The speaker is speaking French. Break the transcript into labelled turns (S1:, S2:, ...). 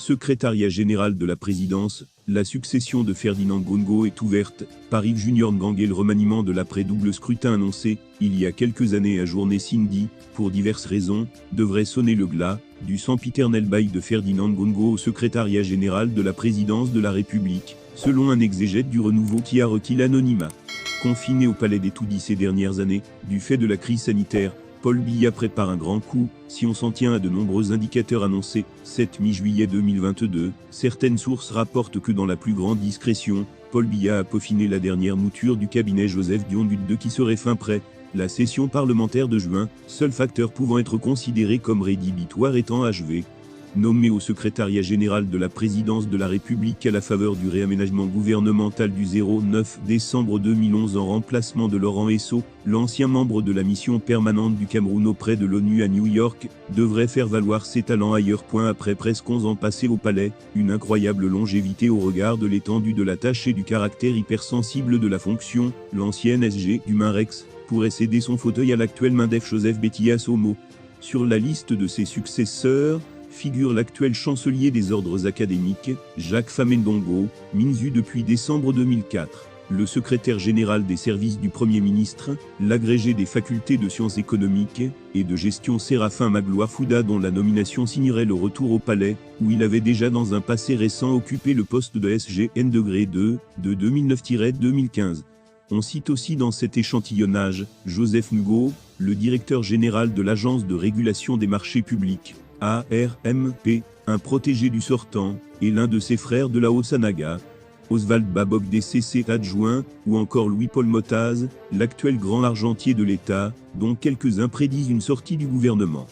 S1: Secrétariat général de la présidence, la succession de Ferdinand Gongo est ouverte, par Yves Junior Ngangue. Le remaniement de l'après-double scrutin annoncé, il y a quelques années à Journée Cindy, pour diverses raisons, devrait sonner le glas, du sempiternel bail de Ferdinand Gongo au secrétariat général de la présidence de la République, selon un exégète du renouveau qui a requis l'anonymat. Confiné au palais des Toudis ces dernières années, du fait de la crise sanitaire, Paul Biya prépare un grand coup, si on s'en tient à de nombreux indicateurs annoncés. 7 mi-juillet 2022, certaines sources rapportent que dans la plus grande discrétion, Paul Biya a peaufiné la dernière mouture du cabinet Joseph Dion II qui serait fin prêt. La session parlementaire de juin, seul facteur pouvant être considéré comme rédhibitoire étant achevé. Nommé au secrétariat général de la présidence de la République à la faveur du réaménagement gouvernemental du 09 décembre 2011 en remplacement de Laurent Esso, l'ancien membre de la mission permanente du Cameroun auprès de l'ONU à New York, devrait faire valoir ses talents ailleurs. Après presque 11 ans passés au palais, une incroyable longévité au regard de l'étendue de la tâche et du caractère hypersensible de la fonction, l'ancienne SG du Minrex pourrait céder son fauteuil à l'actuel Mindef Joseph Bettiya Somo. Sur la liste de ses successeurs, figure l'actuel chancelier des ordres académiques, Jacques Famendongo, Minzu depuis décembre 2004, le secrétaire général des services du Premier ministre, l'agrégé des facultés de sciences économiques et de gestion Séraphin Magloire Fouda dont la nomination signerait le retour au palais, où il avait déjà dans un passé récent occupé le poste de SGN degré 2, de 2009-2015. On cite aussi dans cet échantillonnage, Joseph Ngo, le directeur général de l'Agence de régulation des marchés publics, ARMP, un protégé du sortant, et l'un de ses frères de la Haut-Sanaga, Oswald Babok DCC adjoint, ou encore Louis-Paul Motaz, l'actuel grand argentier de l'État, dont quelques-uns prédisent une sortie du gouvernement.